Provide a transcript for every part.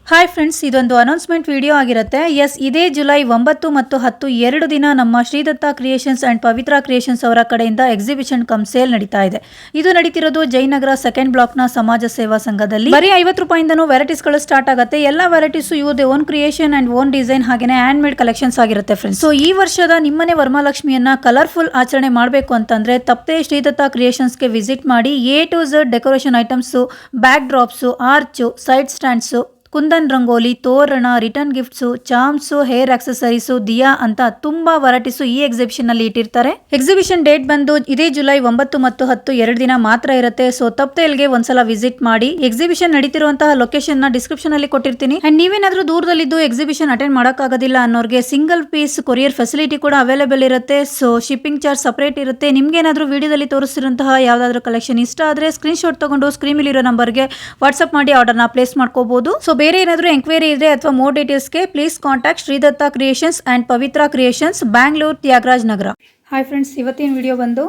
Hi friends, ಇದೊಂದು announcement video ಆಗಿರುತ್ತೆ. ಇದೇ ಜುಲೈ 9 ಮತ್ತು 10 2 ದಿನ ನಮ್ಮ Shridatta creations and Pavitra creations ಅವರ ಕಡೆಯಿಂದ ಎಕ್ಸಿಬಿಷನ್ ಕಮ್ ಸೇಲ್ ನಡೀತಾ ಇದೆ. ಇದು ನಡೀತಿರೋದು ಜಯನಗರ ಸೆಕೆಂಡ್ ಬ್ಲಾಕ್ನ ಸಮಾಜ ಸೇವಾ ಸಂಘದಲ್ಲಿ. ಬರೀ 50 ರೂಪಾಯಿಂದನೂ ವೆರೈಟೀಸ್ಗಳು ಸ್ಟಾರ್ಟ್ ಆಗುತ್ತೆ. ಎಲ್ಲ ವೆರೈಟೀಸು ಇವ್ರದೇ own creation and own design ಹಾಗೆಯೇ ಹ್ಯಾಂಡ್ ಮೇಡ್ ಕಲೆಕ್ಷನ್ಸ್ ಆಗಿರುತ್ತೆ ಫ್ರೆಂಡ್ಸ್. ಸೊ ಈ ವರ್ಷದ ನಿಮ್ಮನೆ ವರಮಹಾಲಕ್ಷ್ಮಿಯನ್ನ ಕಲರ್ಫುಲ್ ಆಚರಣೆ ಮಾಡಬೇಕು ಅಂತಂದ್ರೆ ತಪ್ಪದೆ ಶ್ರೀದತ್ತ ಕ್ರಿಯೇಷನ್ಸ್ಗೆ ವಿಸಿಟ್ ಮಾಡಿ. A to Z decoration items, backdrops, arch, side stands, kundan rangoli, ತೋರಣ, return gifts, charms, hair accessories, diya ಅಂತ ತುಂಬಾ ವೆರೈಟೀಸು ಈ ಎಕ್ಸಿಬಿಷನ್ ನಲ್ಲಿ ಇಟ್ಟಿರ್ತಾರೆ. ಎಕ್ಸಿಬಿಷನ್ ಡೇಟ್ ಬಂದು ಇದೇ ಜುಲೈ 9 ಮತ್ತು 10 2 ದಿನ ಮಾತ್ರ ಇರುತ್ತೆ. ಸೊ ತಪ್ಪದೆ ಇಲ್ಲಿಗೆ ಒಂದ್ಸಲ ವಿಸಿಟ್ ಮಾಡಿ. ಎಕ್ಸಿಬಿಷನ್ ನಡೀತಿರುವಂತಹ ಲೊಕೇಶನ್ ನ ಡಿಸ್ಕ್ರಿಪ್ಷನ್ ಅಲ್ಲಿ ಕೊಟ್ಟಿರ್ತೀನಿ. ಅಂಡ್ ನೀವೇನಾದ್ರೂ ದೂರದಲ್ಲಿದ್ದು ಎಕ್ಸಿಬಿಷನ್ ಅಟೆಂಡ್ ಮಾಡೋಕ್ಕಾಗೋದಿಲ್ಲ ಅನ್ನೋರಿಗೆ ಸಿಂಗಲ್ ಪೀಸ್ ಕೊರಿಯರ್ ಫೆಸಿಲಿಟಿ ಕೂಡ ಅವೈಲೇಬಲ್ ಇರುತ್ತೆ. ಸೊ ಶಿಪ್ಪಿಂಗ್ ಚಾರ್ಜ್ ಸಪರೇಟ್ ಇರುತ್ತೆ. ನಿಮ್ಗೆ ಏನಾದ್ರೂ ವಿಡಿಯೋದಲ್ಲಿ ತೋರಿಸಿರುವಂತಹ ಯಾವ್ದಾದ್ರು ಕಲೆಕ್ಷನ್ ಇಷ್ಟ ಆದ್ರೆ ಸ್ಕ್ರೀನ್ ಶಾಟ್ ತಗೊಂಡು ಸ್ಕ್ರೀನ್ ಮೇಲೆ ಇರೋ ನಂಬರ್ಗೆ ವಾಟ್ಸ್ಆಪ್ ಮಾಡಿ ಆರ್ಡರ್ನ ಪ್ಲೇಸ್ ಮಾಡ್ಕೋಬಹುದು. ಸೊ ಬೇರೆ ಏನಾದರೂ ಎಂಕ್ವೈರಿ ಇದ್ರೆ ಅಥವಾ ಮೋರ್ ಡೀಟೇಲ್ಸ್ಗೆ please contact Shridatta creations and Pavitra creations, Bangalore, Tyagaraj Nagar. Hi friends, ಇವತ್ತಿನ ವಿಡಿಯೋ ಬಂದು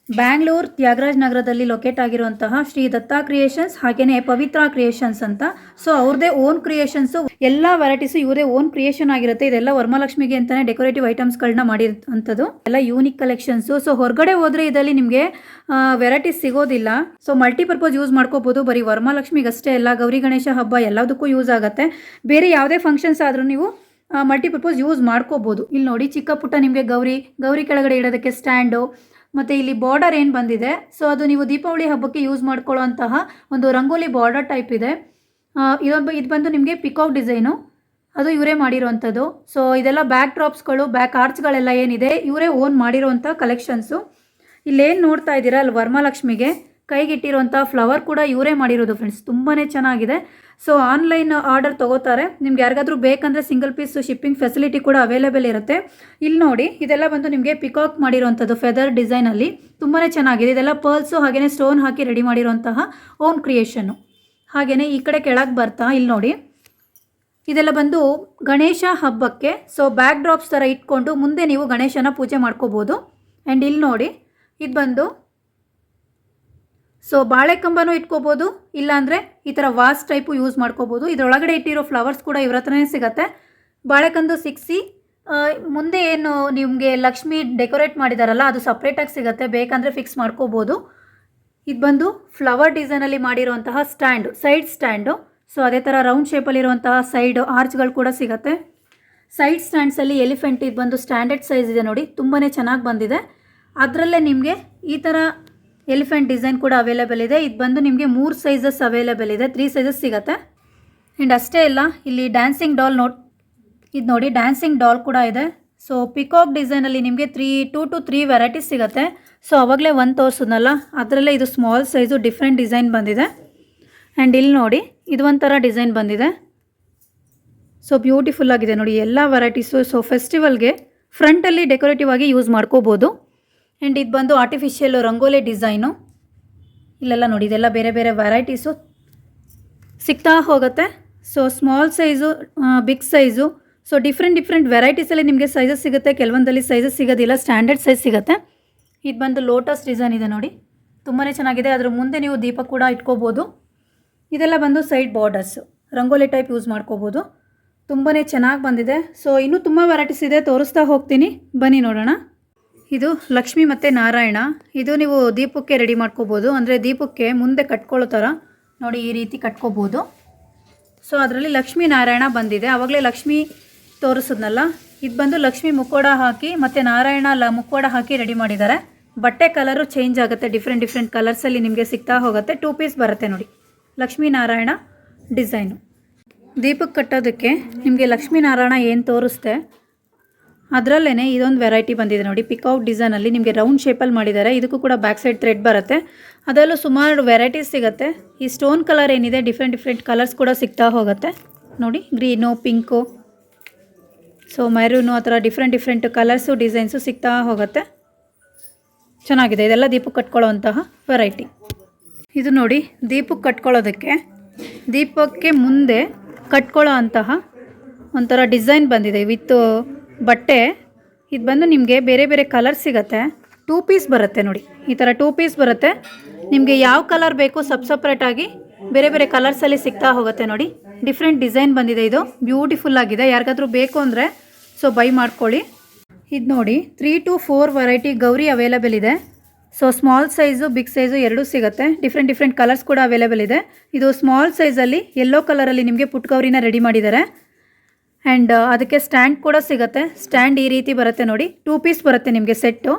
ಬ್ಯಾಂಗ್ಳೂರ್ ತ್ಯಾಗರಾಜ್ ನಗರದಲ್ಲಿ ಲೊಕೇಟ್ ಆಗಿರುವಂತಹ ಶ್ರೀ ದತ್ತ ಕ್ರಿಯೇಷನ್ಸ್ ಹಾಗೇನೆ ಪವಿತ್ರ ಕ್ರಿಯೇಷನ್ಸ್ ಅಂತ. ಸೊ ಅವ್ರದೇ ಓನ್ ಕ್ರಿಯೇಷನ್ಸು, ಎಲ್ಲ ವೆರೈಟೀಸು ಇವರದೇ ಓನ್ ಕ್ರಿಯೇಷನ್ ಆಗಿರುತ್ತೆ. ಇದೆಲ್ಲ ವರಮಹಾಲಕ್ಷ್ಮಿಗೆ ಅಂತಾನೆ ಡೆಕೋರೇಟಿವ್ ಐಟಮ್ಸ್ಗಳನ್ನ ಮಾಡಿರೋಂಥದ್ದು, ಎಲ್ಲ ಯೂನಿಕ್ ಕಲೆಕ್ಷನ್ಸು. ಸೊ ಹೊರಗಡೆ ಹೋದ್ರೆ ಇದರಲ್ಲಿ ನಿಮಗೆ ವೆರೈಟೀಸ್ ಸಿಗೋದಿಲ್ಲ. ಸೊ ಮಲ್ಟಿಪರ್ಪಸ್ ಯೂಸ್ ಮಾಡ್ಕೋಬಹುದು. ಬರೀ ವರಮಹಾಲಕ್ಷ್ಮಿಗೆ ಅಷ್ಟೇ ಅಲ್ಲ, ಗೌರಿ ಗಣೇಶ ಹಬ್ಬ ಎಲ್ಲದಕ್ಕೂ ಯೂಸ್ ಆಗುತ್ತೆ. ಬೇರೆ ಯಾವುದೇ ಫಂಕ್ಷನ್ಸ್ ಆದರೂ ನೀವು ಮಲ್ಟಿಪರ್ಪಸ್ ಯೂಸ್ ಮಾಡ್ಕೋಬಹುದು. ಇಲ್ಲಿ ನೋಡಿ, ಚಿಕ್ಕ ಪುಟ್ಟ ನಿಮಗೆ ಗೌರಿ ಕೆಳಗಡೆ ಇಡೋದಕ್ಕೆ ಸ್ಟ್ಯಾಂಡು, ಮತ್ತು ಇಲ್ಲಿ ಬಾರ್ಡರ್ ಏನು ಬಂದಿದೆ, ಸೊ ಅದು ನೀವು ದೀಪಾವಳಿ ಹಬ್ಬಕ್ಕೆ ಯೂಸ್ ಮಾಡ್ಕೊಳ್ಳೋಂತಹ ಒಂದು ರಂಗೋಲಿ ಬಾರ್ಡರ್ ಟೈಪ್ ಇದೆ. ಇದು ಬಂದು ನಿಮಗೆ ಪಿಕಾಕ್ ಡಿಸೈನು, ಅದು ಇವರೇ ಮಾಡಿರೋವಂಥದ್ದು. ಸೊ ಇದೆಲ್ಲ ಬ್ಯಾಕ್ ಡ್ರಾಪ್ಸ್ಗಳು, ಬ್ಯಾಕ್ ಆರ್ಚ್ಗಳೆಲ್ಲ ಏನಿದೆ ಇವರೇ ಓನ್ ಮಾಡಿರೋವಂಥ ಕಲೆಕ್ಷನ್ಸು. ಇಲ್ಲೇನು ನೋಡ್ತಾ ಇದ್ದೀರಾ ಅಲ್ಲಿ ವರಮಹಾಲಕ್ಷ್ಮಿಗೆ ಕೈಗಿಟ್ಟಿರುವಂಥ ಫ್ಲವರ್ ಕೂಡ ಇವರೇ ಮಾಡಿರೋದು ಫ್ರೆಂಡ್ಸ್. ತುಂಬಾ ಚೆನ್ನಾಗಿದೆ. ಸೊ ಆನ್ಲೈನ್ ಆರ್ಡರ್ ತೊಗೋತಾರೆ. ನಿಮ್ಗೆ ಯಾರಿಗಾದ್ರೂ ಬೇಕಂದರೆ ಸಿಂಗಲ್ ಪೀಸ್ ಶಿಪ್ಪಿಂಗ್ ಫೆಸಿಲಿಟಿ ಕೂಡ ಅವೈಲೇಬಲ್ ಇರುತ್ತೆ. ಇಲ್ಲಿ ನೋಡಿ, ಇದೆಲ್ಲ ಬಂದು ನಿಮಗೆ ಪಿಕಾಕ್ ಮಾಡಿರೋವಂಥದ್ದು ಫೆದರ್ ಡಿಸೈನಲ್ಲಿ, ತುಂಬಾ ಚೆನ್ನಾಗಿದೆ. ಇದೆಲ್ಲ ಪರ್ಲ್ಸು ಹಾಗೆಯೇ ಸ್ಟೋನ್ ಹಾಕಿ ರೆಡಿ ಮಾಡಿರೋಂತಹ ಓನ್ ಕ್ರಿಯೇಷನ್ನು. ಹಾಗೆಯೇ ಈ ಕಡೆ ಕೆಳಗೆ ಬರ್ತಾ ಇಲ್ಲಿ ನೋಡಿ, ಇದೆಲ್ಲ ಬಂದು ಗಣೇಶ ಹಬ್ಬಕ್ಕೆ ಸೊ ಬ್ಯಾಕ್ ಡ್ರಾಪ್ಸ್ ಥರ ಇಟ್ಕೊಂಡು ಮುಂದೆ ನೀವು ಗಣೇಶನ ಪೂಜೆ ಮಾಡ್ಕೋಬೋದು. ಆ್ಯಂಡ್ ಇಲ್ಲಿ ನೋಡಿ, ಇದು ಬಂದು ಸೊ ಬಾಳೆಕಂಬನೂ ಇಟ್ಕೋಬೋದು, ಇಲ್ಲಾಂದರೆ ಈ ಥರ ವಾಸ್ ಟೈಪು ಯೂಸ್ ಮಾಡ್ಕೋಬೋದು. ಇದರೊಳಗಡೆ ಇಟ್ಟಿರೋ ಫ್ಲವರ್ಸ್ ಕೂಡ ಇವ್ರ ಹತ್ರನೇ ಸಿಗುತ್ತೆ. ಬಾಳೆಕಂದು ಸಿಕ್ಸಿ ಮುಂದೆ ಏನು ನಿಮಗೆ ಲಕ್ಷ್ಮಿ ಡೆಕೋರೇಟ್ ಮಾಡಿದಾರಲ್ಲ ಅದು ಸಪ್ರೇಟಾಗಿ ಸಿಗುತ್ತೆ, ಬೇಕಂದರೆ ಫಿಕ್ಸ್ ಮಾಡ್ಕೋಬೋದು. ಇದು ಬಂದು ಫ್ಲವರ್ ಡಿಸೈನಲ್ಲಿ ಮಾಡಿರುವಂತಹ ಸ್ಟ್ಯಾಂಡು, ಸೈಡ್ ಸ್ಟ್ಯಾಂಡು. ಸೊ ಅದೇ ಥರ ರೌಂಡ್ ಶೇಪಲ್ಲಿರುವಂತಹ ಸೈಡ್ ಆರ್ಚ್ಗಳು ಕೂಡ ಸಿಗುತ್ತೆ. ಸೈಡ್ ಸ್ಟ್ಯಾಂಡ್ಸಲ್ಲಿ ಎಲಿಫೆಂಟ್ ಇದು ಬಂದು ಸ್ಟ್ಯಾಂಡರ್ಡ್ ಸೈಜ್ ಇದೆ ನೋಡಿ, ತುಂಬಾ ಚೆನ್ನಾಗಿ ಬಂದಿದೆ. ಅದರಲ್ಲೇ ನಿಮಗೆ ಈ ಥರ ಎಲಿಫೆಂಟ್ ಡಿಸೈನ್ ಕೂಡ ಅವೈಲೇಬಲ್ ಇದೆ. ಇದು ಬಂದು ನಿಮಗೆ 3 ಸೈಜಸ್ ಅವೈಲೇಬಲ್ ಇದೆ, 3 ಸೈಜಸ್ ಸಿಗುತ್ತೆ. ಆ್ಯಂಡ್ ಅಷ್ಟೇ ಇಲ್ಲ, ಇಲ್ಲಿ ಡ್ಯಾನ್ಸಿಂಗ್ ಡಾಲ್ ಇದು ನೋಡಿ, ಡ್ಯಾನ್ಸಿಂಗ್ ಡಾಲ್ ಕೂಡ ಇದೆ. ಸೊ ಪಿಕಾಕ್ ಡಿಸೈನಲ್ಲಿ ನಿಮಗೆ 2 to 3 ವೆರೈಟೀಸ್ ಸಿಗುತ್ತೆ. ಸೊ ಅವಾಗಲೇ ಒಂದು ತೋರಿಸಿದ್ನಲ್ಲ, ಅದರಲ್ಲೇ ಇದು ಸ್ಮಾಲ್ ಸೈಜು ಡಿಫ್ರೆಂಟ್ ಡಿಸೈನ್ ಬಂದಿದೆ. ಆ್ಯಂಡ್ ಇಲ್ಲಿ ನೋಡಿ, ಇದು ಒಂಥರ ಡಿಸೈನ್ ಬಂದಿದೆ. ಸೊ ಬ್ಯೂಟಿಫುಲ್ ಆಗಿದೆ ನೋಡಿ ಎಲ್ಲ ವೆರೈಟೀಸು. ಸೊ ಫೆಸ್ಟಿವಲ್ಗೆ ಫ್ರಂಟಲ್ಲಿ ಡೆಕೋರೇಟಿವ್ ಆಗಿ ಯೂಸ್ ಮಾಡ್ಕೋಬೋದು. ಆ್ಯಂಡ್ ಇದು ಬಂದು ಆರ್ಟಿಫಿಷಿಯಲ್ ರಂಗೋಲಿ ಡಿಸೈನು. ಇಲ್ಲೆಲ್ಲ ನೋಡಿ, ಇದೆಲ್ಲ ಬೇರೆ ಬೇರೆ ವೆರೈಟೀಸು ಸಿಗ್ತಾ ಹೋಗುತ್ತೆ. So small size, big size, so different ವೆರೈಟೀಸಲ್ಲಿ ನಿಮಗೆ ಸೈಜಸ್ ಸಿಗುತ್ತೆ. ಕೆಲವೊಂದಲ್ಲಿ ಸೈಜಸ್ ಸಿಗೋದಿಲ್ಲ, ಸ್ಟ್ಯಾಂಡರ್ಡ್ ಸೈಜ್ ಸಿಗುತ್ತೆ. ಇದು ಬಂದು ಲೋಟಸ್ ಡಿಸೈನ್ ಇದೆ ನೋಡಿ, ತುಂಬಾ ಚೆನ್ನಾಗಿದೆ. ಅದ್ರ ಮುಂದೆ ನೀವು ದೀಪ ಕೂಡ ಇಟ್ಕೋಬೋದು. ಇದೆಲ್ಲ ಬಂದು side borders, rangoli type use ಮಾಡ್ಕೋಬೋದು. ತುಂಬಾ ಚೆನ್ನಾಗಿ ಬಂದಿದೆ. ಸೊ ಇನ್ನೂ ತುಂಬ ವೆರೈಟೀಸ್ ಇದೆ, ತೋರಿಸ್ತಾ ಹೋಗ್ತೀನಿ, ಬನ್ನಿ ನೋಡೋಣ. ಇದು ಲಕ್ಷ್ಮಿ ಮತ್ತು ನಾರಾಯಣ. ಇದು ನೀವು ದೀಪಕ್ಕೆ ರೆಡಿ ಮಾಡ್ಕೋಬೋದು, ಅಂದರೆ ದೀಪಕ್ಕೆ ಮುಂದೆ ಕಟ್ಕೊಳ್ಳೋ ಥರ ನೋಡಿ ಈ ರೀತಿ ಕಟ್ಕೋಬೋದು. ಸೊ ಅದರಲ್ಲಿ ಲಕ್ಷ್ಮೀ ನಾರಾಯಣ ಬಂದಿದೆ. ಆವಾಗಲೇ ಲಕ್ಷ್ಮಿ ತೋರಿಸಿದ್ನಲ್ಲ, ಇದು ಬಂದು ಲಕ್ಷ್ಮಿ ಮುಕ್ಕೋಡ ಹಾಕಿ ಮತ್ತು ನಾರಾಯಣ ಮುಕ್ಕೋಡ ಹಾಕಿ ರೆಡಿ ಮಾಡಿದ್ದಾರೆ. ಬಟ್ಟೆ ಕಲರು ಚೇಂಜ್ ಆಗುತ್ತೆ, ಡಿಫ್ರೆಂಟ್ ಕಲರ್ಸಲ್ಲಿ ನಿಮಗೆ ಸಿಗ್ತಾ ಹೋಗುತ್ತೆ. 2 ಪೀಸ್ ಬರುತ್ತೆ ನೋಡಿ, ಲಕ್ಷ್ಮೀ ನಾರಾಯಣ ಡಿಸೈನು. ದೀಪಕ್ಕೆ ಕಟ್ಟೋದಕ್ಕೆ ನಿಮಗೆ ಲಕ್ಷ್ಮೀ ನಾರಾಯಣ ಏನು ತೋರಿಸ್ತೆ ಅದರಲ್ಲೇ ಇದೊಂದು ವೆರೈಟಿ ಬಂದಿದೆ ನೋಡಿ, ಪಿಕಾಕ್ ಡಿಸೈನಲ್ಲಿ ನಿಮಗೆ ರೌಂಡ್ ಶೇಪಲ್ಲಿ ಮಾಡಿದ್ದಾರೆ. ಇದಕ್ಕೂ ಕೂಡ ಬ್ಯಾಕ್ ಸೈಡ್ ಥ್ರೆಡ್ ಬರುತ್ತೆ. ಅದರಲ್ಲೂ ಸುಮಾರು ವೆರೈಟೀಸ್ ಸಿಗುತ್ತೆ. ಈ ಸ್ಟೋನ್ ಕಲರ್ ಏನಿದೆ ಡಿಫ್ರೆಂಟ್ ಕಲರ್ಸ್ ಕೂಡ ಸಿಗ್ತಾ ಹೋಗುತ್ತೆ ನೋಡಿ, ಗ್ರೀನು, ಪಿಂಕು, ಸೊ ಮೆರೂನು, ಆ ಥರ ಡಿಫ್ರೆಂಟ್ ಕಲರ್ಸು ಡಿಸೈನ್ಸು ಸಿಗ್ತಾ ಹೋಗುತ್ತೆ. ಚೆನ್ನಾಗಿದೆ. ಇದೆಲ್ಲ ದೀಪಕ್ಕೆ ಕಟ್ಕೊಳ್ಳೋವಂತಹ ವೆರೈಟಿ. ಇದು ನೋಡಿ, ದೀಪಕ್ಕೆ ಕಟ್ಕೊಳ್ಳೋದಕ್ಕೆ, ದೀಪಕ್ಕೆ ಮುಂದೆ ಕಟ್ಕೊಳ್ಳೋ ಅಂತಹ ಒಂಥರ ಡಿಸೈನ್ ಬಂದಿದೆ ವಿತ್ ಬಟ್ಟೆ. ಇದು ಬಂದು ನಿಮಗೆ ಬೇರೆ ಬೇರೆ ಕಲರ್ ಸಿಗುತ್ತೆ. 2 ಪೀಸ್ ಬರುತ್ತೆ ನೋಡಿ, ಈ ಥರ 2 ಪೀಸ್ ಬರುತ್ತೆ. ನಿಮಗೆ ಯಾವ ಕಲರ್ ಬೇಕು ಸಪ್ರೇಟಾಗಿ ಬೇರೆ ಬೇರೆ ಕಲರ್ಸಲ್ಲಿ ಸಿಗ್ತಾ ಹೋಗುತ್ತೆ ನೋಡಿ. ಡಿಫ್ರೆಂಟ್ ಡಿಸೈನ್ ಬಂದಿದೆ, ಇದು ಬ್ಯೂಟಿಫುಲ್ ಆಗಿದೆ. ಯಾರಿಗಾದ್ರೂ ಬೇಕು ಅಂದರೆ ಸೊ ಬೈ ಮಾಡ್ಕೊಳ್ಳಿ. ಇದು ನೋಡಿ 3 to 4 ವೆರೈಟಿ ಗೌರಿ ಅವೈಲೇಬಲ್ ಇದೆ. So small size big size ಎರಡೂ ಸಿಗುತ್ತೆ. ಡಿಫ್ರೆಂಟ್ ಕಲರ್ಸ್ ಕೂಡ ಅವೈಲೇಬಲ್ ಇದೆ. ಇದು ಸ್ಮಾಲ್ ಸೈಜಲ್ಲಿ ಯೆಲ್ಲೋ ಕಲರಲ್ಲಿ ನಿಮಗೆ ಪುಟ್ ಗೌರಿನ ರೆಡಿ ಮಾಡಿದ್ದಾರೆ. ಆ್ಯಂಡ್ ಅದಕ್ಕೆ ಸ್ಟ್ಯಾಂಡ್ ಕೂಡ ಸಿಗುತ್ತೆ. ಸ್ಟ್ಯಾಂಡ್ ಈ ರೀತಿ ಬರುತ್ತೆ ನೋಡಿ, 2 ಪೀಸ್ ಬರುತ್ತೆ ನಿಮಗೆ ಸೆಟ್ಟು,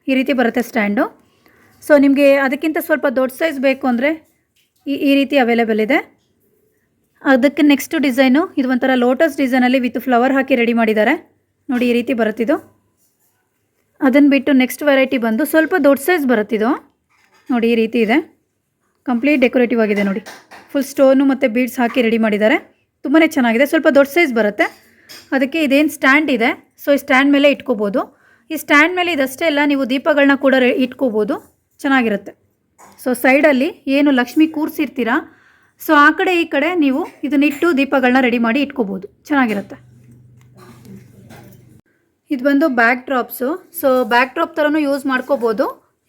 ಈ ರೀತಿ ಬರುತ್ತೆ ಸ್ಟ್ಯಾಂಡು. ಸೊ ನಿಮಗೆ ಅದಕ್ಕಿಂತ ಸ್ವಲ್ಪ ದೊಡ್ಡ ಸೈಜ್ ಬೇಕು ಅಂದರೆ ಈ ರೀತಿ ಅವೈಲೇಬಲ್ ಇದೆ. ಅದಕ್ಕೆ ನೆಕ್ಸ್ಟ್ ಡಿಸೈನು ಇದು ಒಂಥರ ಲೋಟಸ್ ಡಿಸೈನಲ್ಲಿ ವಿತ್ ಫ್ಲವರ್ ಹಾಕಿ ರೆಡಿ ಮಾಡಿದ್ದಾರೆ ನೋಡಿ, ಈ ರೀತಿ ಬರುತ್ತಿದ್ದು. ಅದನ್ನು ಬಿಟ್ಟು ನೆಕ್ಸ್ಟ್ ವೆರೈಟಿ ಬಂದು ಸ್ವಲ್ಪ ದೊಡ್ಡ ಸೈಜ್ ಬರುತ್ತಿದ್ದು ನೋಡಿ, ಈ ರೀತಿ ಇದೆ. ಕಂಪ್ಲೀಟ್ ಡೆಕೋರೇಟಿವ್ ಆಗಿದೆ ನೋಡಿ, ಫುಲ್ ಸ್ಟೋನು ಮತ್ತು ಬೀಡ್ಸ್ ಹಾಕಿ ರೆಡಿ ಮಾಡಿದ್ದಾರೆ. ತುಂಬಾ ಚೆನ್ನಾಗಿದೆ. ಸ್ವಲ್ಪ ದೊಡ್ಡ ಸೈಜ್ ಬರುತ್ತೆ. ಅದಕ್ಕೆ ಇದೇನು ಸ್ಟ್ಯಾಂಡ್ ಇದೆ, ಸೊ ಈ ಸ್ಟ್ಯಾಂಡ್ ಮೇಲೆ ಇಟ್ಕೋಬೋದು. ಈ ಸ್ಟ್ಯಾಂಡ್ ಮೇಲೆ ಇದಷ್ಟೇ ಅಲ್ಲ, ನೀವು ದೀಪಗಳನ್ನ ಕೂಡ ಇಟ್ಕೋಬೋದು, ಚೆನ್ನಾಗಿರುತ್ತೆ. ಸೊ ಸೈಡಲ್ಲಿ ಏನು ಲಕ್ಷ್ಮಿ ಕೂರಿಸಿರ್ತೀರಾ, ಸೊ ಆ ಕಡೆ ಈ ಕಡೆ ನೀವು ಇದನ್ನಿಟ್ಟು ದೀಪಗಳನ್ನ ರೆಡಿ ಮಾಡಿ ಇಟ್ಕೋಬೋದು, ಚೆನ್ನಾಗಿರುತ್ತೆ. ಇದು ಬಂದು back drops. So back drop ಥರನೂ ಯೂಸ್ ಮಾಡ್ಕೋಬೋದು,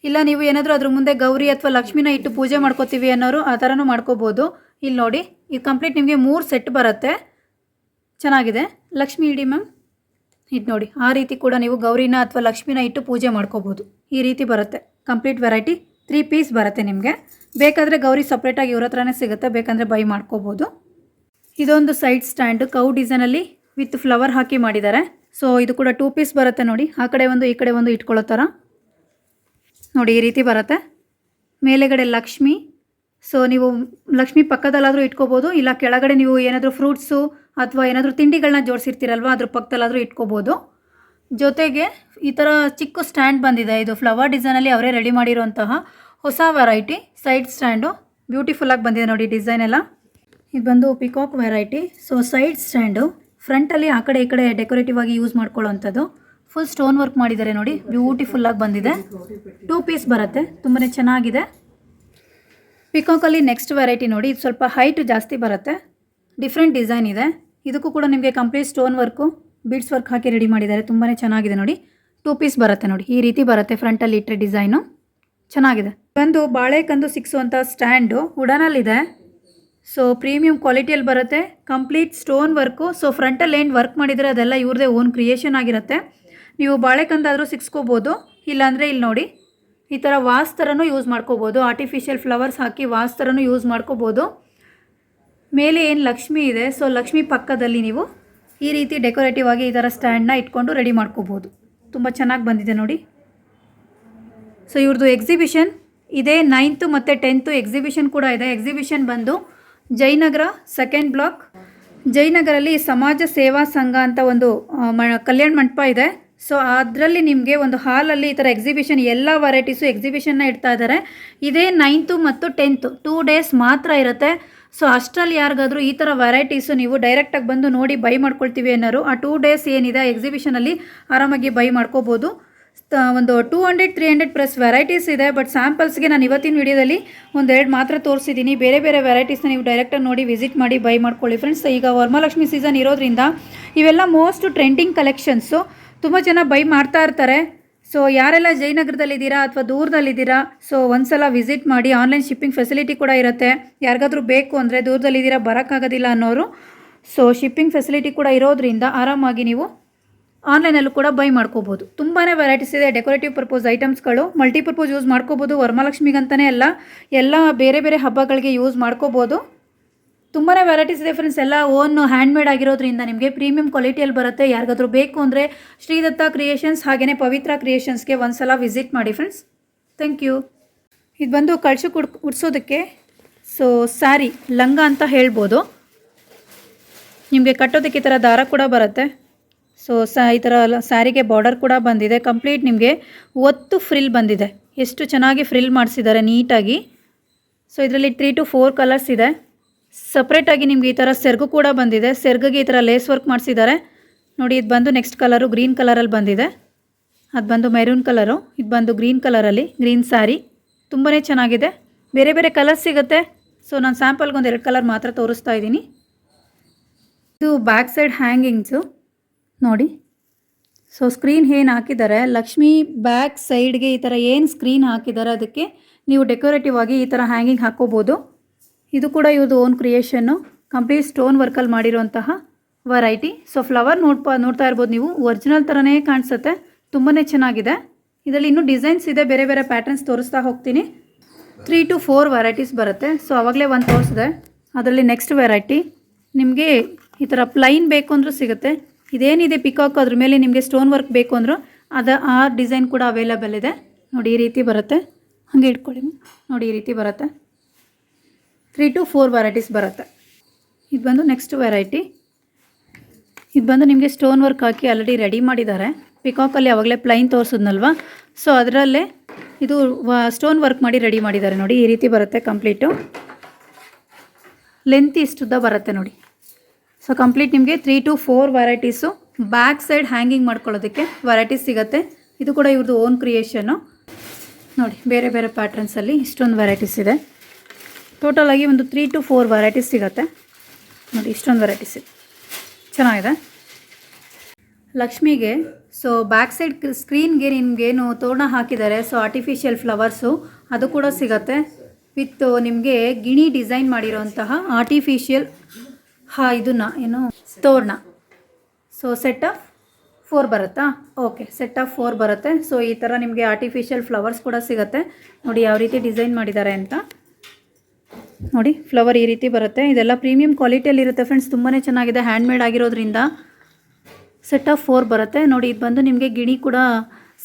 ಇಲ್ಲ ನೀವು ಏನಾದರೂ ಅದ್ರ ಮುಂದೆ ಗೌರಿ ಅಥವಾ ಲಕ್ಷ್ಮಿನ ಇಟ್ಟು ಪೂಜೆ ಮಾಡ್ಕೋತೀವಿ ಅನ್ನೋರು ಆ ಥರನೂ ಮಾಡ್ಕೋಬೋದು. ಇಲ್ಲಿ ನೋಡಿ, ಇದು ಕಂಪ್ಲೀಟ್ ನಿಮಗೆ 3 ಸೆಟ್ ಬರುತ್ತೆ, ಚೆನ್ನಾಗಿದೆ. ಲಕ್ಷ್ಮಿ ಇಡಿ ಮ್ಯಾಮ್, ಇದು ನೋಡಿ ಆ ರೀತಿ ಕೂಡ ನೀವು ಗೌರಿನ ಅಥವಾ ಲಕ್ಷ್ಮಿನ ಇಟ್ಟು ಪೂಜೆ ಮಾಡ್ಕೋಬೋದು. ಈ ರೀತಿ ಬರುತ್ತೆ ಕಂಪ್ಲೀಟ್ ವೆರೈಟಿ. 3 ಪೀಸ್ ಬರುತ್ತೆ ನಿಮಗೆ. ಬೇಕಾದರೆ ಗೌರಿ ಸಪ್ರೇಟಾಗಿ ಇವ್ರ ಹತ್ರನೇ ಸಿಗುತ್ತೆ, ಬೇಕಂದರೆ ಬೈ ಮಾಡ್ಕೋಬೋದು. ಇದೊಂದು ಸೈಡ್ ಸ್ಟ್ಯಾಂಡು ಕೌ ಡಿಸೈನಲ್ಲಿ ವಿತ್ ಫ್ಲವರ್ ಹಾಕಿ ಮಾಡಿದ್ದಾರೆ. ಸೊ ಇದು ಕೂಡ 2 ಪೀಸ್ ಬರುತ್ತೆ ನೋಡಿ, ಆ ಕಡೆ ಒಂದು ಈ ಕಡೆ ಒಂದು ಇಟ್ಕೊಳ್ಳೋ ಥರ ನೋಡಿ, ಈ ರೀತಿ ಬರುತ್ತೆ. ಮೇಲೆಗಡೆ ಲಕ್ಷ್ಮಿ, ಸೊ ನೀವು ಲಕ್ಷ್ಮಿ ಪಕ್ಕದಲ್ಲಾದರೂ ಇಟ್ಕೋಬೋದು, ಇಲ್ಲ ಕೆಳಗಡೆ ನೀವು ಏನಾದರೂ ಫ್ರೂಟ್ಸು ಅಥವಾ ಏನಾದರೂ ತಿಂಡಿಗಳನ್ನ ಜೋಡಿಸಿರ್ತೀರಲ್ವ ಅದ್ರ ಪಕ್ಕದಲ್ಲಾದರೂ ಇಟ್ಕೋಬೋದು. ಜೊತೆಗೆ ಈ ಥರ ಚಿಕ್ಕ ಸ್ಟ್ಯಾಂಡ್ ಬಂದಿದೆ, ಇದು ಫ್ಲವರ್ ಡಿಸೈನಲ್ಲಿ ಅವರೇ ರೆಡಿ ಮಾಡಿರೋಂತಹ ಹೊಸ ವೆರೈಟಿ ಸೈಡ್ ಸ್ಟ್ಯಾಂಡು. ಬ್ಯೂಟಿಫುಲ್ಲಾಗಿ ಬಂದಿದೆ ನೋಡಿ ಡಿಸೈನ್ ಎಲ್ಲ. ಇದು ಬಂದು peacock variety. So side stand ಫ್ರಂಟಲ್ಲಿ ಆ ಕಡೆ ಈ ಕಡೆ ಡೆಕೋರೇಟಿವ್ ಆಗಿ ಯೂಸ್ ಮಾಡ್ಕೊಳ್ಳೋವಂಥದ್ದು. ಫುಲ್ ಸ್ಟೋನ್ ವರ್ಕ್ ಮಾಡಿದ್ದಾರೆ ನೋಡಿ, ಬ್ಯೂಟಿಫುಲ್ಲಾಗಿ ಬಂದಿದೆ. 2 ಪೀಸ್ ಬರುತ್ತೆ, ತುಂಬಾ ಚೆನ್ನಾಗಿದೆ. ಪಿಕಾಕಲ್ಲಿ ನೆಕ್ಸ್ಟ್ ವೆರೈಟಿ ನೋಡಿ, ಇದು ಸ್ವಲ್ಪ ಹೈಟ್ ಜಾಸ್ತಿ ಬರುತ್ತೆ, ಡಿಫ್ರೆಂಟ್ ಡಿಸೈನ್ ಇದೆ. ಇದಕ್ಕೂ ಕೂಡ ನಿಮಗೆ complete stone work beads work ಹಾಕಿ ರೆಡಿ ಮಾಡಿದ್ದಾರೆ, ತುಂಬಾ ಚೆನ್ನಾಗಿದೆ ನೋಡಿ. 2 ಪೀಸ್ ಬರುತ್ತೆ ನೋಡಿ, ಈ ರೀತಿ ಬರುತ್ತೆ ಫ್ರಂಟಲ್ಲಿ ಇಟ್ಟರೆ ಡಿಸೈನು, ಚೆನ್ನಾಗಿದೆ. ಒಂದು ಬಾಳೆಕಂದು ಸಿಕ್ಸುವಂಥ ಸ್ಟ್ಯಾಂಡು ವುಡನಲ್ಲಿದೆ. ಸೊ ಪ್ರೀಮಿಯಂ ಕ್ವಾಲಿಟಿಯಲ್ಲಿ ಬರುತ್ತೆ, ಕಂಪ್ಲೀಟ್ ಸ್ಟೋನ್ ವರ್ಕು. ಸೊ ಫ್ರಂಟಲ್ಲಿ ಏನು ವರ್ಕ್ ಮಾಡಿದರೆ ಅದೆಲ್ಲ ಇವ್ರದೇ ಓನ್ ಕ್ರಿಯೇಷನ್ ಆಗಿರುತ್ತೆ. ನೀವು ಬಾಳೆಕಂದಾದರೂ ಸಿಕ್ಸ್ಕೋಬೋದು, ಇಲ್ಲಾಂದರೆ ಇಲ್ಲಿ ನೋಡಿ ಈ ಥರ ವಾಸ್ ಥರನೂ ಯೂಸ್ ಮಾಡ್ಕೋಬೋದು. ಆರ್ಟಿಫಿಷಿಯಲ್ ಫ್ಲವರ್ಸ್ ಹಾಕಿ ವಾಸ್ ಥರನೂ ಯೂಸ್ ಮಾಡ್ಕೋಬೋದು. ಮೇಲೆ ಏನು ಲಕ್ಷ್ಮಿ ಇದೆ, ಸೊ ಲಕ್ಷ್ಮಿ ಪಕ್ಕದಲ್ಲಿ ನೀವು ಈ ರೀತಿ ಡೆಕೋರೇಟಿವ್ ಆಗಿ ಈ ಥರ ಸ್ಟ್ಯಾಂಡ್ನ ಇಟ್ಕೊಂಡು ರೆಡಿ ಮಾಡ್ಕೋಬೋದು. ತುಂಬ ಚೆನ್ನಾಗಿ ಬಂದಿದೆ ನೋಡಿ. ಸೊ ಇವ್ರದ್ದು ಎಕ್ಸಿಬಿಷನ್ ಇದೇ 9th ಮತ್ತು 10th ಎಕ್ಸಿಬಿಷನ್ ಕೂಡ ಇದೆ. ಎಕ್ಸಿಬಿಷನ್ ಬಂದು ಜಯನಗರ 2nd ಬ್ಲಾಕ್, ಜಯನಗರಲ್ಲಿ ಸಮಾಜ ಸೇವಾ ಸಂಘ ಅಂತ ಒಂದು ಕಲ್ಯಾಣ ಮಂಟಪ ಇದೆ. ಸೊ ಅದರಲ್ಲಿ ನಿಮಗೆ ಒಂದು ಹಾಲಲ್ಲಿ ಈ ಥರ ಎಕ್ಸಿಬಿಷನ್ ಎಲ್ಲ ವೆರೈಟೀಸು ಎಕ್ಸಿಬಿಷನ್ನ ಇಡ್ತಾ ಇದ್ದಾರೆ. ಇದೇ 9th ಮತ್ತು 10th 2 ಡೇಸ್ ಮಾತ್ರ ಇರುತ್ತೆ. ಸೊ ಅಷ್ಟರಲ್ಲಿ ಯಾರಿಗಾದರೂ ಈ ಥರ ವೆರೈಟೀಸು ನೀವು ಡೈರೆಕ್ಟಾಗಿ ಬಂದು ನೋಡಿ ಬೈ ಮಾಡ್ಕೊಳ್ತೀವಿ ಅನ್ನೋರು ಆ 2 ಡೇಸ್ ಏನಿದೆ ಎಕ್ಸಿಬಿಷನಲ್ಲಿ ಆರಾಮಾಗಿ ಬೈ ಮಾಡ್ಕೋಬೋದು. ಒಂದು 200-300 ಪ್ಲಸ್ ವೆರೈಟೀಸ್ ಇದೆ. ಬಟ್ ಸ್ಯಾಂಪಲ್ಸ್ಗೆ ನಾನು ಇವತ್ತಿನ ವಿಡಿಯೋದಲ್ಲಿ 1-2 ಮಾತ್ರ ತೋರಿಸಿದ್ದೀನಿ. ಬೇರೆ ಬೇರೆ ವೆರೈಟೀಸ್ನ ನೀವು ಡೈರೆಕ್ಟಾಗಿ ನೋಡಿ ವಿಸಿಟ್ ಮಾಡಿ ಬೈ ಮಾಡ್ಕೊಳ್ಳಿ ಫ್ರೆಂಡ್ಸ್. ಈಗ ವರಮಹಾಲಕ್ಷ್ಮಿ ಸೀಸನ್ ಇರೋದ್ರಿಂದ ಇವೆಲ್ಲ ಮೋಸ್ಟ್ ಟ್ರೆಂಡಿಂಗ್ ಕಲೆಕ್ಷನ್ಸು, ತುಂಬ ಜನ ಬೈ ಮಾಡ್ತಾ ಇರ್ತಾರೆ. ಸೊ ಯಾರೆಲ್ಲ ಜಯನಗರದಲ್ಲಿದ್ದೀರಾ ಅಥವಾ ದೂರದಲ್ಲಿದ್ದೀರಾ, ಸೊ ಒಂದ್ಸಲ ವಿಸಿಟ್ ಮಾಡಿ. ಆನ್ಲೈನ್ ಶಿಪ್ಪಿಂಗ್ ಫೆಸಿಲಿಟಿ ಕೂಡ ಇರುತ್ತೆ. ಯಾರಿಗಾದ್ರೂ ಬೇಕು ಅಂದರೆ ದೂರದಲ್ಲಿದ್ದೀರಾ ಬರೋಕ್ಕಾಗೋದಿಲ್ಲ ಅನ್ನೋರು, ಸೊ ಶಿಪ್ಪಿಂಗ್ ಫೆಸಿಲಿಟಿ ಕೂಡ ಇರೋದ್ರಿಂದ ಆರಾಮಾಗಿ ನೀವು ಆನ್ಲೈನಲ್ಲೂ ಕೂಡ ಬೈ ಮಾಡ್ಕೋಬೋದು. ತುಂಬಾ ವೆರೈಟೀಸ್ ಇದೆ. ಡೆಕೋರೇಟಿವ್ ಪರ್ಪೋಸ್ ಐಟಮ್ಸ್ಗಳು ಮಲ್ಟಿಪರ್ಪೋಸ್ ಯೂಸ್ ಮಾಡ್ಕೋಬೋದು. ವರಮಹಾಲಕ್ಷ್ಮಿಗಂತಲೇ ಅಲ್ಲ, ಎಲ್ಲ ಬೇರೆ ಬೇರೆ ಹಬ್ಬಗಳಿಗೆ ಯೂಸ್ ಮಾಡ್ಕೋಬೋದು. ತುಂಬಾ ವೆರೈಟೀಸ್ ಇದೆ ಫ್ರೆಂಡ್ಸ್. ಎಲ್ಲ ಓನ್ ಹ್ಯಾಂಡ್ಮೇಡ್ ಆಗಿರೋದ್ರಿಂದ ನಿಮಗೆ ಪ್ರೀಮಿಯಂ ಕ್ವಾಲಿಟಿಯಲ್ಲಿ ಬರುತ್ತೆ. ಯಾರಿಗಾದ್ರೂ ಬೇಕು ಅಂದರೆ ಶ್ರೀದತ್ತ ಕ್ರಿಯೇಷನ್ಸ್ ಹಾಗೆಯೇ ಪವಿತ್ರ ಕ್ರಿಯೇಷನ್ಸ್ಗೆ ಒಂದ್ಸಲ ವಿಸಿಟ್ ಮಾಡಿ ಫ್ರೆಂಡ್ಸ್. Thank you. ಇದು ಬಂದು ಕಳ್ಸಕ್ಕೆ ಉಡ್ಸೋದಕ್ಕೆ ಸೊ ಸ್ಯಾರಿ ಲಂಗ ಅಂತ ಹೇಳ್ಬೋದು. ನಿಮಗೆ ಕಟ್ಟೋದಕ್ಕೆ ಈ ಥರ ದಾರ ಕೂಡ ಬರುತ್ತೆ. ಸೊ ಈ ಥರ ಸ್ಯಾರಿಗೆ ಬಾರ್ಡರ್ ಕೂಡ ಬಂದಿದೆ. ಕಂಪ್ಲೀಟ್ ನಿಮಗೆ ಒತ್ತು ಫ್ರಿಲ್ ಬಂದಿದೆ. ಎಷ್ಟು ಚೆನ್ನಾಗಿ ಫ್ರಿಲ್ ಮಾಡಿಸಿದ್ದಾರೆ ನೀಟಾಗಿ. ಸೊ ಇದರಲ್ಲಿ 3 to 4 ಕಲರ್ಸ್ ಇದೆ. ಸಪ್ರೇಟಾಗಿ ನಿಮಗೆ ಈ ಥರ ಸೆರ್ಗು ಕೂಡ ಬಂದಿದೆ. ಸೆರ್ಗಿಗೆ ಈ ಥರ ಲೇಸ್ ವರ್ಕ್ ಮಾಡಿಸಿದ್ದಾರೆ ನೋಡಿ. ಇದು ಬಂದು ನೆಕ್ಸ್ಟ್ ಕಲರು ಗ್ರೀನ್ ಕಲರಲ್ಲಿ ಬಂದಿದೆ. ಅದು ಬಂದು ಮೆರೂನ್ ಕಲರು, ಇದು ಬಂದು ಗ್ರೀನ್ ಕಲರಲ್ಲಿ ಗ್ರೀನ್ ಸ್ಯಾರಿ. ತುಂಬಾ ಚೆನ್ನಾಗಿದೆ. ಬೇರೆ ಬೇರೆ ಕಲರ್ಸ್ ಸಿಗುತ್ತೆ. ಸೊ ನಾನು ಸ್ಯಾಂಪಲ್ಗೆ 1-2 ಕಲರ್ ಮಾತ್ರ ತೋರಿಸ್ತಾ ಇದ್ದೀನಿ. ಇದು ಬ್ಯಾಕ್ ಸೈಡ್ ಹ್ಯಾಂಗಿಂಗ್ಸು ನೋಡಿ. ಸೊ ಸ್ಕ್ರೀನ್ ಏನು ಹಾಕಿದ್ದಾರೆ, ಲಕ್ಷ್ಮಿ ಬ್ಯಾಕ್ ಸೈಡ್ಗೆ ಈ ಥರ ಏನು ಸ್ಕ್ರೀನ್ ಹಾಕಿದ್ದಾರೆ ಅದಕ್ಕೆ ನೀವು ಡೆಕೋರೇಟಿವ್ ಆಗಿ ಈ ಥರ ಹ್ಯಾಂಗಿಂಗ್ ಹಾಕ್ಕೋಬೋದು. ಇದು ಕೂಡ ಇವ್ರದ್ದು ಓನ್ ಕ್ರಿಯೇಷನ್ನು, ಕಂಪ್ಲೀಟ್ ಸ್ಟೋನ್ ವರ್ಕಲ್ಲಿ ಮಾಡಿರುವಂತಹ ವೆರೈಟಿ. ಸೊ ಫ್ಲವರ್ ನೋಡ್ತಾ ಇರ್ಬೋದು ನೀವು, ಒರಿಜಿನಲ್ ಥರನೇ ಕಾಣಿಸುತ್ತೆ, ತುಂಬಾ ಚೆನ್ನಾಗಿದೆ. ಇದರಲ್ಲಿ ಇನ್ನೂ ಡಿಸೈನ್ಸ್ ಇದೆ, ಬೇರೆ ಬೇರೆ ಪ್ಯಾಟರ್ನ್ಸ್ ತೋರಿಸ್ತಾ ಹೋಗ್ತೀನಿ. 3 to 4 ವೆರೈಟೀಸ್ ಬರುತ್ತೆ. ಸೊ ಆವಾಗಲೇ ಒಂದು ತೋರಿಸಿದೆ, ಅದರಲ್ಲಿ ನೆಕ್ಸ್ಟ್ ವೆರೈಟಿ ನಿಮಗೆ ಈ ಥರ ಪ್ಲೈನ್ ಬೇಕು ಅಂದರೂ ಸಿಗುತ್ತೆ. ಇದೇನಿದೆ ಪಿಕಾಕ್, ಅದ್ರ ಮೇಲೆ ನಿಮಗೆ ಸ್ಟೋನ್ ವರ್ಕ್ ಬೇಕು ಅಂದರೂ ಆ ಡಿಸೈನ್ ಕೂಡ ಅವೈಲೇಬಲ್ ಇದೆ. ನೋಡಿ ಈ ರೀತಿ ಬರುತ್ತೆ, ಹಾಗೆ ಇಟ್ಕೊಳ್ಳಿ ನೋಡಿ, ಈ ರೀತಿ ಬರುತ್ತೆ. 3 to 4 ವೆರೈಟೀಸ್ ಬರುತ್ತೆ. ಇದು ಬಂದು ನೆಕ್ಸ್ಟ್ ವೆರೈಟಿ. ಇದು ಬಂದು ನಿಮಗೆ ಸ್ಟೋನ್ ವರ್ಕ್ ಹಾಕಿ ಆಲ್ರೆಡಿ ರೆಡಿ ಮಾಡಿದ್ದಾರೆ. ಪಿಕಾಕಲ್ಲಿ ಆವಾಗಲೇ ಪ್ಲೈನ್ ತೋರಿಸಿದ್ನಲ್ವ, ಸೊ ಅದರಲ್ಲೇ ಇದು ಸ್ಟೋನ್ ವರ್ಕ್ ಮಾಡಿ ರೆಡಿ ಮಾಡಿದ್ದಾರೆ. ನೋಡಿ ಈ ರೀತಿ ಬರುತ್ತೆ ಕಂಪ್ಲೀಟು, ಲೆಂತ್ ಇಷ್ಟುದ್ದ ಬರುತ್ತೆ ನೋಡಿ. ಸೊ ಕಂಪ್ಲೀಟ್ ನಿಮಗೆ 3 to 4 varieties back side hanging ಮಾಡ್ಕೊಳ್ಳೋದಕ್ಕೆ ವೆರೈಟೀಸ್ ಸಿಗುತ್ತೆ. ಇದು ಕೂಡ ಇವ್ರದ್ದು ಓನ್ ಕ್ರಿಯೇಷನ್ನು. ನೋಡಿ ಬೇರೆ ಬೇರೆ ಪ್ಯಾಟ್ರನ್ಸಲ್ಲಿ ಇಷ್ಟೊಂದು ವೆರೈಟೀಸ್ ಇದೆ. ಟೋಟಲಾಗಿ ಒಂದು 3 to 4 ವೆರೈಟೀಸ್ ಸಿಗುತ್ತೆ. ನೋಡಿ ಇಷ್ಟೊಂದು ವೆರೈಟೀಸ್ ಇದೆ, ಚೆನ್ನಾಗಿದೆ. ಲಕ್ಷ್ಮಿಗೆ ಸೊ ಬ್ಯಾಕ್ ಸೈಡ್ ಸ್ಕ್ರೀನ್ಗೆ ನಿಮಗೇನು ತೋರಣ ಹಾಕಿದ್ದಾರೆ, ಸೊ ಆರ್ಟಿಫಿಷಿಯಲ್ ಫ್ಲವರ್ಸು ಅದು ಕೂಡ ಸಿಗುತ್ತೆ. ವಿತ್ ನಿಮಗೆ ಗಿಣಿ ಡಿಸೈನ್ ಮಾಡಿರೋಂತಹ ಆರ್ಟಿಫಿಷಿಯಲ್ ಇದನ್ನು ಏನು ತೋರಣ. ಸೊ ಸೆಟ್ ಆಫ್ 4 ಬರುತ್ತಾ? ಓಕೆ, ಸೆಟ್ ಆಫ್ 4 ಬರುತ್ತೆ. ಸೊ ಈ ಥರ ನಿಮಗೆ ಆರ್ಟಿಫಿಷಿಯಲ್ ಫ್ಲವರ್ಸ್ ಕೂಡ ಸಿಗುತ್ತೆ. ನೋಡಿ ಯಾವ ರೀತಿ ಡಿಸೈನ್ ಮಾಡಿದ್ದಾರೆ ಅಂತ. ನೋಡಿ ಫ್ಲವರ್ ಈ ರೀತಿ ಬರುತ್ತೆ. ಇದೆಲ್ಲ ಪ್ರೀಮಿಯಂ ಕ್ವಾಲಿಟಿಯಲ್ಲಿರುತ್ತೆ ಫ್ರೆಂಡ್ಸ್, ತುಂಬಾ ಚೆನ್ನಾಗಿದೆ, ಹ್ಯಾಂಡ್ಮೇಡ್ ಆಗಿರೋದ್ರಿಂದ. ಸೆಟ್ ಆಫ್ 4 ಬರುತ್ತೆ. ನೋಡಿ ಇದು ಬಂದು ನಿಮಗೆ ಗಿಣಿ ಕೂಡ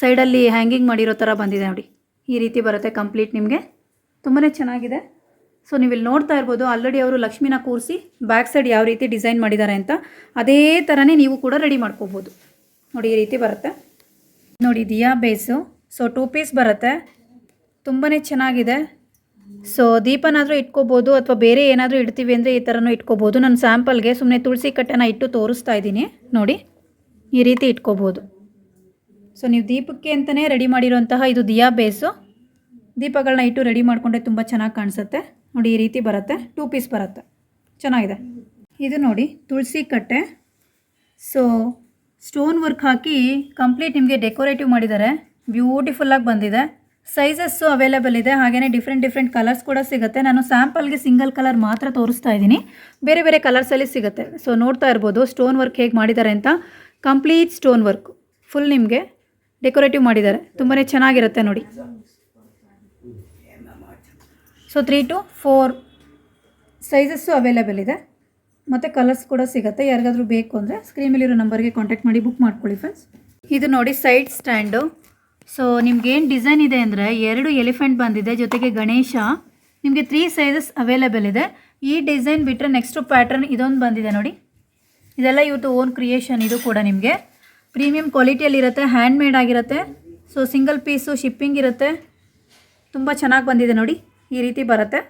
ಸೈಡಲ್ಲಿ ಹ್ಯಾಂಗಿಂಗ್ ಮಾಡಿರೋ ಥರ ಬಂದಿದೆ. ನೋಡಿ ಈ ರೀತಿ ಬರುತ್ತೆ ಕಂಪ್ಲೀಟ್ ನಿಮಗೆ, ತುಂಬಾ ಚೆನ್ನಾಗಿದೆ. ಸೊ ನೀವು ಇಲ್ಲಿ ನೋಡ್ತಾ ಇರ್ಬೋದು, ಆಲ್ರೆಡಿ ಅವರು ಲಕ್ಷ್ಮಿನ ಕೂರಿಸಿ ಬ್ಯಾಕ್ ಸೈಡ್ ಯಾವ ರೀತಿ ಡಿಸೈನ್ ಮಾಡಿದ್ದಾರೆ ಅಂತ, ಅದೇ ಥರನೇ ನೀವು ಕೂಡ ರೆಡಿ ಮಾಡ್ಕೋಬೋದು. ನೋಡಿ ಈ ರೀತಿ ಬರುತ್ತೆ. ನೋಡಿ ದಿಯಾ ಬೇಸು, ಸೊ 2 ಪೀಸ್ ಬರುತ್ತೆ, ತುಂಬಾ ಚೆನ್ನಾಗಿದೆ. ಸೊ ದೀಪನಾದರೂ ಇಟ್ಕೋಬೋದು, ಅಥವಾ ಬೇರೆ ಏನಾದರೂ ಇಡ್ತೀವಿ ಅಂದರೆ ಈ ಥರನೂ ಇಟ್ಕೋಬೋದು. ನಾನು ಸ್ಯಾಂಪಲ್ಗೆ ಸುಮ್ಮನೆ ತುಳಸಿ ಕಟ್ಟೆನ ಇಟ್ಟು ತೋರಿಸ್ತಾ ಇದ್ದೀನಿ. ನೋಡಿ ಈ ರೀತಿ ಇಟ್ಕೋಬೋದು. ಸೊ ನೀವು ದೀಪಕ್ಕೆ ಅಂತಲೇ ರೆಡಿ ಮಾಡಿರೋಂತಹ ಇದು ದಿಯಾ ಬೇಸು, ದೀಪಗಳನ್ನ ಇಟ್ಟು ರೆಡಿ ಮಾಡಿಕೊಂಡ್ರೆ ತುಂಬ ಚೆನ್ನಾಗಿ ಕಾಣಿಸುತ್ತೆ. ನೋಡಿ ಈ ರೀತಿ ಬರುತ್ತೆ, 2 ಪೀಸ್ ಬರುತ್ತೆ, ಚೆನ್ನಾಗಿದೆ. ಇದು ನೋಡಿ ತುಳಸಿ ಕಟ್ಟೆ, ಸೊ ಸ್ಟೋನ್ ವರ್ಕ್ ಹಾಕಿ ಕಂಪ್ಲೀಟ್ ನಿಮಗೆ ಡೆಕೋರೇಟಿವ್ ಮಾಡಿದ್ದಾರೆ, ಬ್ಯೂಟಿಫುಲ್ಲಾಗಿ ಬಂದಿದೆ. ಸೈಜಸ್ಸು ಅವೈಲೇಬಲ್ ಇದೆ, ಹಾಗೆಯೇ ಡಿಫ್ರೆಂಟ್ ಕಲರ್ಸ್ ಕೂಡ ಸಿಗುತ್ತೆ. ನಾನು ಸ್ಯಾಂಪಲ್ಗೆ ಸಿಂಗಲ್ ಕಲರ್ ಮಾತ್ರ ತೋರಿಸ್ತಾ ಇದ್ದೀನಿ, ಬೇರೆ ಬೇರೆ ಕಲರ್ಸಲ್ಲಿ ಸಿಗುತ್ತೆ. ಸೊ ನೋಡ್ತಾ ಇರ್ಬೋದು ಸ್ಟೋನ್ ವರ್ಕ್ ಹೇಗೆ ಮಾಡಿದ್ದಾರೆ ಅಂತ, ಕಂಪ್ಲೀಟ್ ಸ್ಟೋನ್ ವರ್ಕ್ ಫುಲ್ ನಿಮಗೆ ಡೆಕೋರೇಟಿವ್ ಮಾಡಿದ್ದಾರೆ, ತುಂಬಾ ಚೆನ್ನಾಗಿರುತ್ತೆ ನೋಡಿ. ಸೊ 3 to 4 ಸೈಜಸ್ಸು ಅವೈಲೇಬಲ್ ಇದೆ, ಮತ್ತು ಕಲರ್ಸ್ ಕೂಡ ಸಿಗುತ್ತೆ. ಯಾರಿಗಾದರೂ ಬೇಕು ಅಂದರೆ ಸ್ಕ್ರೀನ್ ಮೇಲಿರೋ ನಂಬರ್ಗೆ ಕಾಂಟ್ಯಾಕ್ಟ್ ಮಾಡಿ ಬುಕ್ ಮಾಡ್ಕೊಳ್ಳಿ ಫ್ರೆಂಡ್ಸ್. ಇದು ನೋಡಿ ಸೈಡ್ ಸ್ಟ್ಯಾಂಡು. ಸೊ ನಿಮ್ಗೇನು ಡಿಸೈನ್ ಇದೆ ಅಂದರೆ 2 ಎಲಿಫೆಂಟ್ ಬಂದಿದೆ, ಜೊತೆಗೆ ಗಣೇಶ. ನಿಮಗೆ 3 ಸೈಜಸ್ ಅವೈಲೇಬಲ್ ಇದೆ. ಈ ಡಿಸೈನ್ ಬಿಟ್ಟರೆ ನೆಕ್ಸ್ಟ್ ಪ್ಯಾಟರ್ನ್ ಇದೊಂದು ಬಂದಿದೆ ನೋಡಿ, ಇದೆಲ್ಲ ಇವತ್ತು ಓನ್ ಕ್ರಿಯೇಷನ್. ಇದು ಕೂಡ ನಿಮಗೆ ಪ್ರೀಮಿಯಂ ಕ್ವಾಲಿಟಿಯಲ್ಲಿರುತ್ತೆ, ಹ್ಯಾಂಡ್ ಮೇಡ್ ಆಗಿರುತ್ತೆ. ಸೊ ಸಿಂಗಲ್ ಪೀಸು ಶಿಪ್ಪಿಂಗ್ ಇರುತ್ತೆ, ತುಂಬ ಚೆನ್ನಾಗಿ ಬಂದಿದೆ ನೋಡಿ, ಈ ರೀತಿ ಬರುತ್ತೆ.